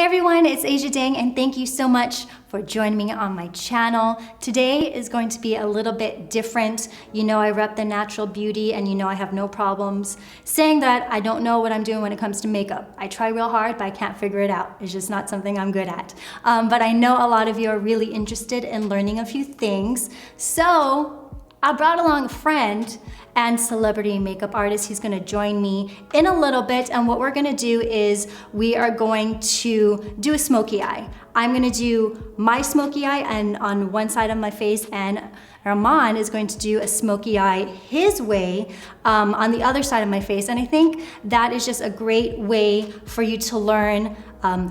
everyone, it's Asia Dang and thank you so much for joining me on my channel. Today is going to be a little bit different. You know I rep the natural beauty and you know I have no problems saying that I don't know what I'm doing when it comes to makeup. I try real hard, but I can't figure it out. It's just not something I'm good at. But I know a lot of you are really interested in learning a few things. So I brought along a friend and celebrity makeup artist. He's gonna join me in a little bit, and what we're gonna do is we are going to do a smoky eye. I'm gonna do my smoky eye and on one side of my face, and Ramon is going to do a smoky eye his way on the other side of my face. And I think that is just a great way for you to learn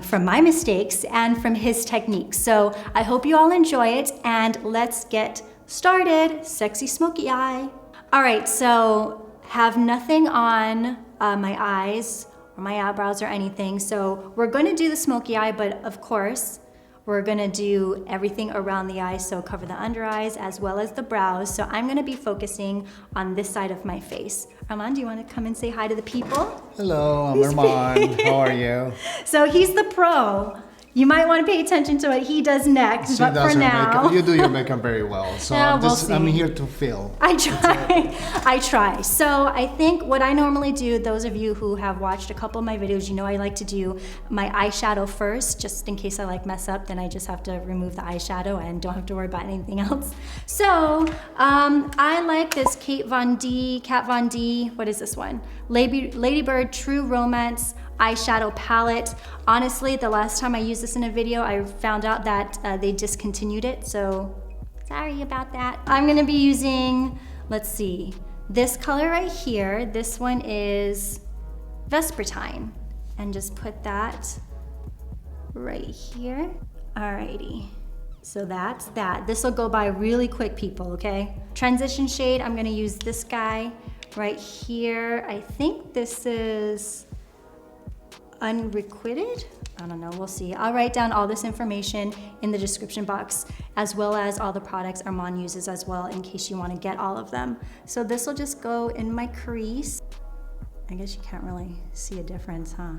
from my mistakes and from his techniques. So I hope you all enjoy it, and let's get started. Sexy smoky eye. All right, so have nothing on my eyes or my eyebrows or anything. So we're gonna do the smoky eye, but of course, we're gonna do everything around the eyes. So cover the under eyes as well as the brows. So I'm gonna be focusing on this side of my face. Ramon, do you wanna come and say hi to the people? Hello, I'm Ermahn. How are you? So he's the pro. You might want to pay attention to what he does next, but for now... You do your makeup very well, so yeah, I'm here to feel. I try. So I think what I normally do, those of you who have watched a couple of my videos, you know I like to do my eyeshadow first, just in case I mess up, then I just have to remove the eyeshadow and don't have to worry about anything else. So I like this Kat Von D, what is this one? LadyBird True Romance Eyeshadow Palette. Honestly, the last time I used this in a video, I found out that they discontinued it, so sorry about that. I'm gonna be using, let's see, this color right here. This one is Vespertine, and just put that right here. Alrighty, so that's that. This will go by really quick, people, okay? Transition shade, I'm gonna use this guy right here. I think this is Unrequited? I don't know, we'll see. I'll write down all this information in the description box, as well as all the products Ermahn uses as well, in case you want to get all of them. So this will just go in my crease. I guess you can't really see a difference, huh?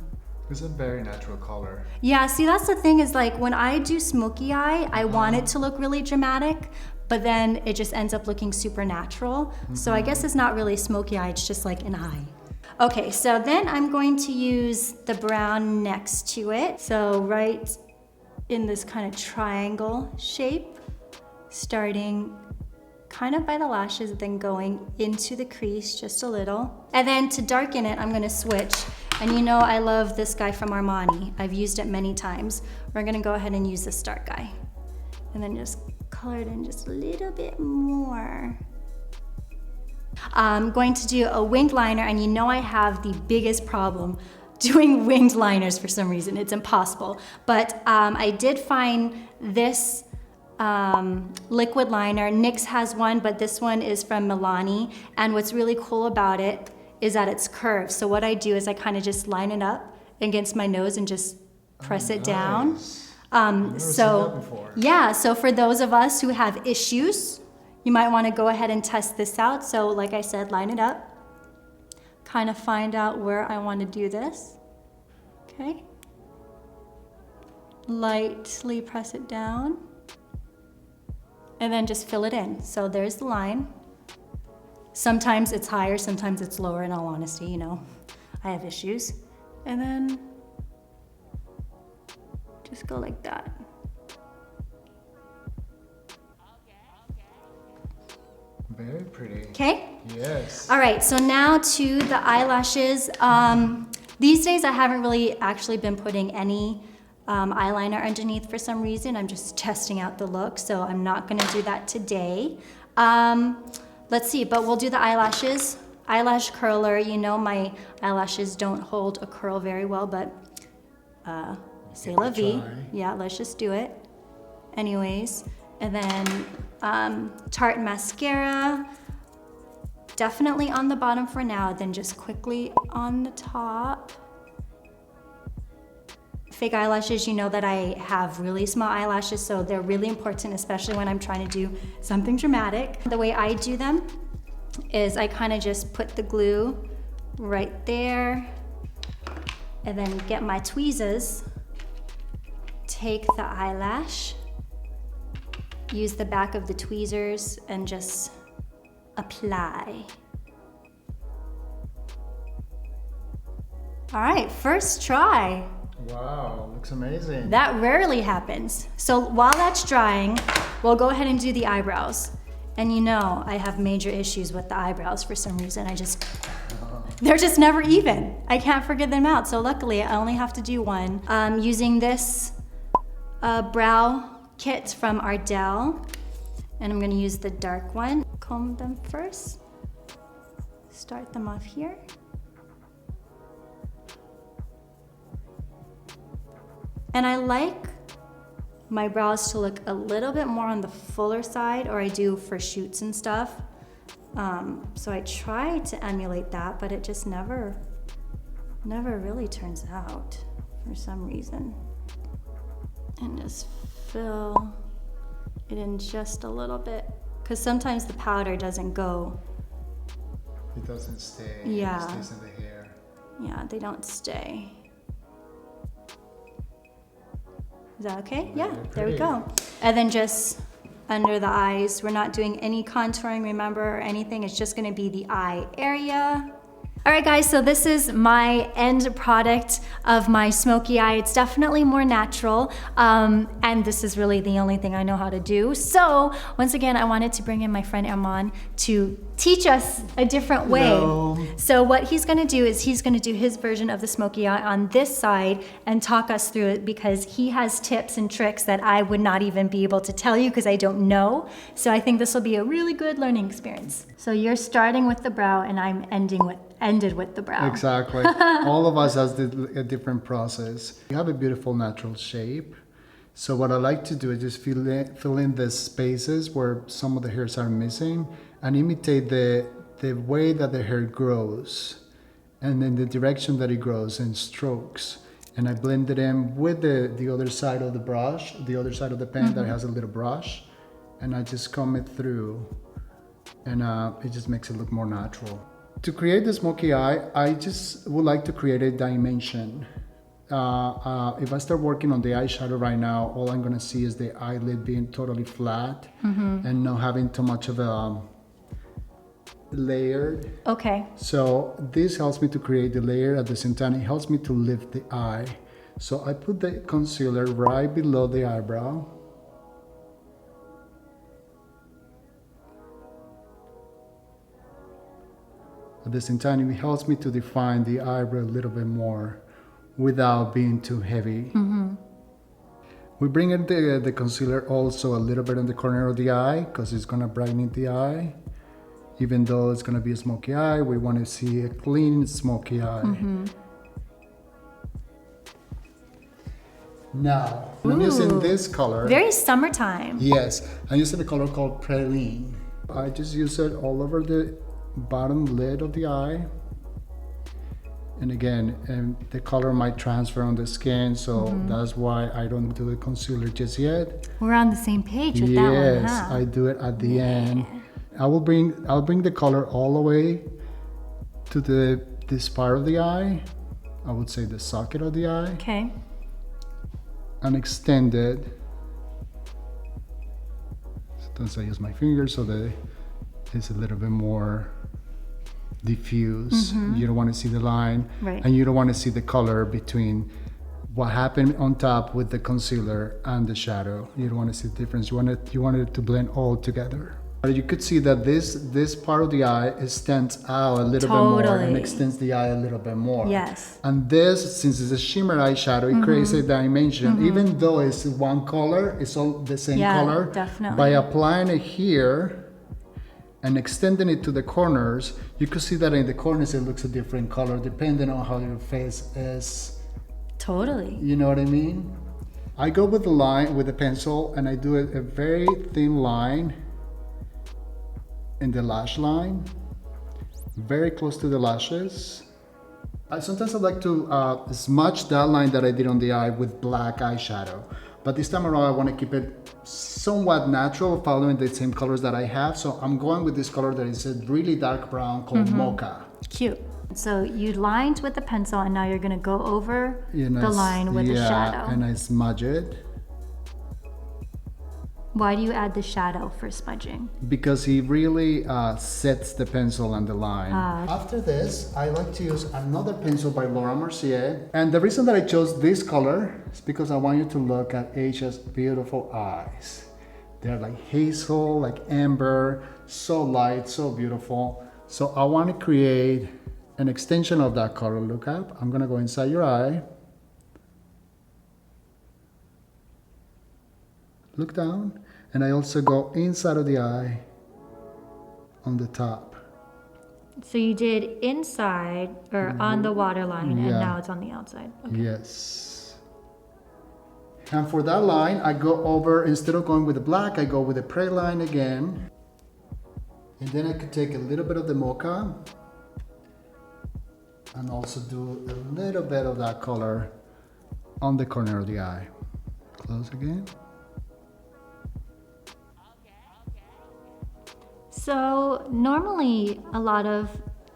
It's a very natural color. Yeah, see, that's the thing is, like, when I do smoky eye, I want it to look really dramatic, but then it just ends up looking super natural. So I guess it's not really smoky eye, it's just like an eye. Okay, so then I'm going to use the brown next to it. So right in this kind of triangle shape, starting kind of by the lashes, then going into the crease just a little. And then to darken it, I'm gonna switch. And you know I love this guy from Armani. I've used it many times. We're gonna go ahead and use this dark guy. And then just color it in just a little bit more. I'm going to do a winged liner, and you know I have the biggest problem doing winged liners for some reason. It's impossible. But I did find this liquid liner. NYX has one, but this one is from Milani. And what's really cool about it is that it's curved. So what I do is I kind of just line it up against my nose and just press it down. Yeah, so for those of us who have issues, you might want to go ahead and test this out. So like I said, line it up, kind of find out where I want to do this, okay? Lightly press it down, and then just fill it in. So there's the line. Sometimes it's higher, sometimes it's lower, in all honesty, you know, I have issues. And then just go like that. Very pretty. Okay? Yes. All right, so now to the eyelashes. These days I haven't really actually been putting any eyeliner underneath for some reason. I'm just testing out the look, so I'm not gonna do that today. Let's see, but we'll do the eyelashes. Eyelash curler, you know my eyelashes don't hold a curl very well, but c'est la vie. Yeah, let's just do it. Anyways, and then Tarte mascara, definitely on the bottom for now, then just quickly on the top. Fake eyelashes, you know that I have really small eyelashes, so they're really important, especially when I'm trying to do something dramatic. The way I do them is I kind of just put the glue right there, and then get my tweezers take the eyelash, use the back of the tweezers, and just apply. All right, first try. Wow, looks amazing. That rarely happens. So while that's drying, we'll go ahead and do the eyebrows. And you know, I have major issues with the eyebrows for some reason. They're just never even. I can't figure them out. So luckily, I only have to do one. Using this brow kit from Ardell. And I'm gonna use the dark one. Comb them first. Start them off here. And I like my brows to look a little bit more on the fuller side, or I do for shoots and stuff. So I try to emulate that, but it just never really turns out for some reason. And just fill it in just a little bit, because sometimes the powder doesn't go. It doesn't stay. Yeah. It stays in the hair. Yeah, they don't stay. Is that okay? Yeah, there we go. And then just under the eyes, we're not doing any contouring, remember, or anything. It's just gonna be the eye area. All right, guys, so this is my end product of my smoky eye. It's definitely more natural, and this is really the only thing I know how to do. So once again, I wanted to bring in my friend Ermahn to teach us a different way. Hello. So what he's gonna do is he's gonna do his version of the smoky eye on this side and talk us through it, because he has tips and tricks that I would not even be able to tell you because I don't know. So I think this will be a really good learning experience. So you're starting with the brow and I'm ended with the brow. Exactly. All of us has a different process. You have a beautiful natural shape. So what I like to do is just fill in the spaces where some of the hairs are missing and imitate the way that the hair grows and then the direction that it grows in strokes. And I blend it in with the other side of the brush, the other side of the pen that has a little brush, and I just comb it through, and it just makes it look more natural. To create the smoky eye, I just would like to create a dimension. If I start working on the eyeshadow right now, all I'm gonna see is the eyelid being totally flat and not having too much of a layered. Okay. So this helps me to create the layer at the same time. It helps me to lift the eye. So I put the concealer right below the eyebrow. At the same time, it helps me to define the eyebrow a little bit more without being too heavy. We bring in the concealer also a little bit in the corner of the eye because it's gonna brighten the eye. Even though it's gonna be a smoky eye, we wanna see a clean smoky eye. Now, I'm using this color. Very summertime. Yes, I'm using a color called Praline. I just use it all over the bottom lid of the eye. And again, the color might transfer on the skin, so that's why I don't do the concealer just yet. We're on the same page with that one, huh? Yes, I do it at the end. I'll bring the color all the way to this part of the eye. I would say the socket of the eye. Okay. And extend it. Sometimes I use my fingers so that it's a little bit more diffuse. You don't want to see the line, right, and you don't want to see the color between what happened on top with the concealer and the shadow. You don't want to see the difference. You want it to blend all together. But you could see that this part of the eye stands out a little bit more and extends the eye a little bit more. Yes. And this, since it's a shimmer eyeshadow, it creates a dimension. Even though it's one color, it's all the same color. Definitely. By applying it here and extending it to the corners, you could see that in the corners it looks a different color depending on how your face is. Totally. You know what I mean? I go with the line, with the pencil, and I do a very thin line in the lash line, very close to the lashes. Sometimes I like to smudge that line that I did on the eye with black eyeshadow. But this time around, I want to keep it somewhat natural, following the same colors that I have. So I'm going with this color that is a really dark brown called Mocha. Cute. So you lined with the pencil and now you're going to go over the line with the shadow. And I smudge it. Why do you add the shadow for smudging? Because he really sets the pencil and the line. Ah. After this, I like to use another pencil by Laura Mercier. And the reason that I chose this color is because I want you to look at Asia's beautiful eyes. They're like hazel, like amber, so light, so beautiful. So I want to create an extension of that color. Look up. I'm going to go inside your eye. Look down. And I also go inside of the eye on the top. So you did inside or on the waterline, and Yeah. now it's on the outside. Okay. Yes. And for that line, I go over, instead of going with the black, I go with the prey line again. And then I could take a little bit of the mocha and also do a little bit of that color on the corner of the eye. Close again. So normally a lot of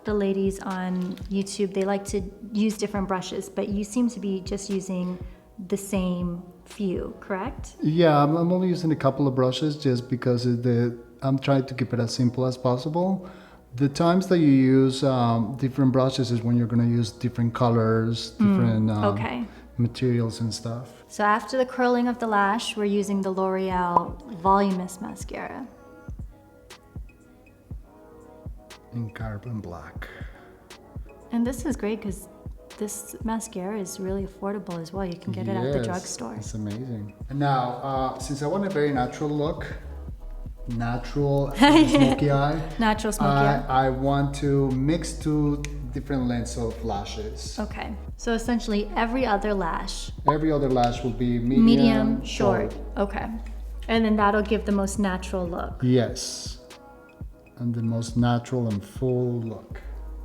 the ladies on YouTube, they like to use different brushes, but you seem to be just using the same few, correct? Yeah, I'm only using a couple of brushes just because I'm trying to keep it as simple as possible. The times that you use different brushes is when you're going to use different colors, different Okay. materials and stuff. So after the curling of the lash, we're using the L'Oreal Voluminous Mascara. In carbon black. And this is great because this mascara is really affordable as well. You can get it at the drugstore. It's amazing. And now, since I want a very natural look, natural smoky eye, Natural smoky eye. I want to mix two different lengths of lashes. Okay. So essentially every other lash. Every other lash will be Medium, short. Okay. And then that'll give the most natural look. Yes. And the most natural and full look.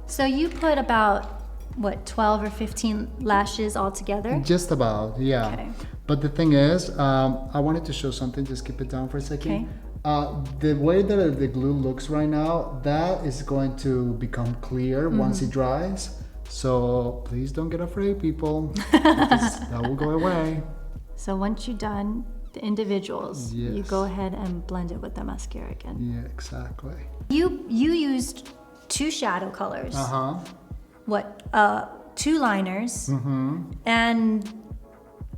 So you put about, what, 12 or 15 lashes all together? Just about, yeah. Okay. But the thing is, I wanted to show something. Just keep it down for a second. Okay. The way that the glue looks right now, that is going to become clear once it dries. So please don't get afraid, people. Because that will go away. So once you're done, the individuals, you Yes. go ahead and blend it with the mascara again. Yeah, exactly. You used 2 shadow colors. What? 2 liners and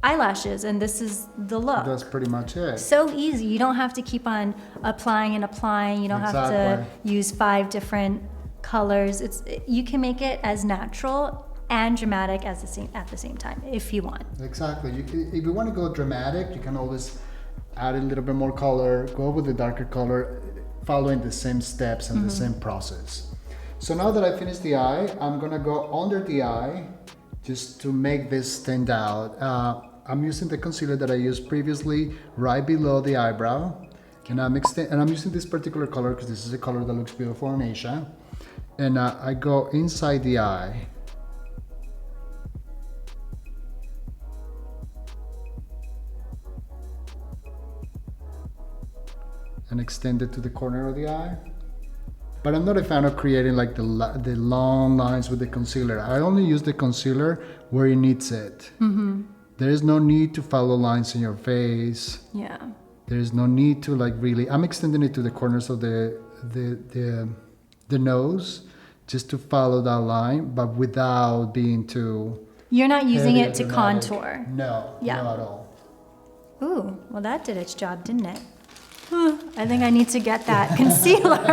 eyelashes, and this is the look. That's pretty much it. So easy. You don't have to keep on applying and applying. You don't have to use 5 different colors. You can make it as natural and dramatic at the same time if you want. Exactly. If you want to go dramatic, you can always add a little bit more color, go with the darker color, following the same steps and the same process. So now that I finished the eye, I'm gonna go under the eye just to make this stand out. I'm using the concealer that I used previously right below the eyebrow. And I'm using this particular color because this is a color that looks beautiful on Asia. And I go inside the eye. And extend it to the corner of the eye. But I'm not a fan of creating like the long lines with the concealer. I only use the concealer where it needs it. There is no need to follow lines in your face. Yeah. There is no need to like really. I'm extending it to the corners of the nose, just to follow that line, but without being too. You're not using heavy it to or dramatic. contour. No, Yeah. not at all. Ooh, well that did its job, didn't it? I think I need to get that concealer.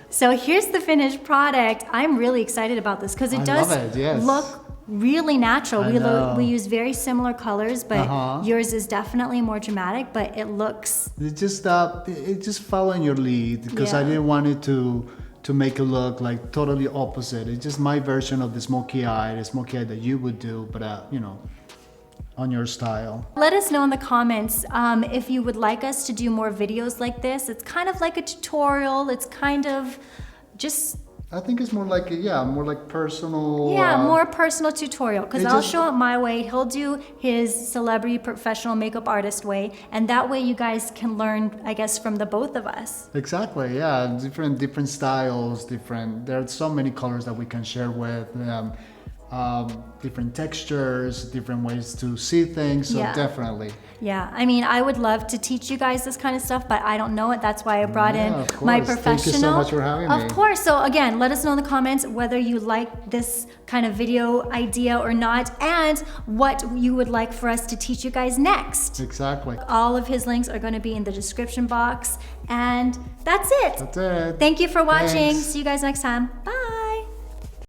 So here's the finished product. I'm really excited about this because it does love it, yes. look really natural. I know. We use very similar colors, but Uh-huh. yours is definitely more dramatic, but it looks, It's just following your lead because I Yeah. didn't want it to make it look like totally opposite. It's just my version of the smoky eye that you would do, but on your style. let us know in the comments if you would like us to do more videos like this. It's kind of like a tutorial. It's kind of just, I think it's more like more like personal. more personal tutorial because it I'll just- show it my way. He'll do his celebrity professional makeup artist way, and that way you guys can learn, I guess, from the both of us. Exactly. Yeah, different styles, different. There are so many colors that we can share with. different textures, different ways to see things. So definitely. Yeah, I mean, I would love to teach you guys this kind of stuff, but I don't know it. That's why I brought in my professional. Thank you so much for having me. Of course. So again, let us know in the comments whether you like this kind of video idea or not, and what you would like for us to teach you guys next. Exactly. All of his links are going to be in the description box. And that's it. That's it. Thank you for watching. Thanks. See you guys next time. Bye.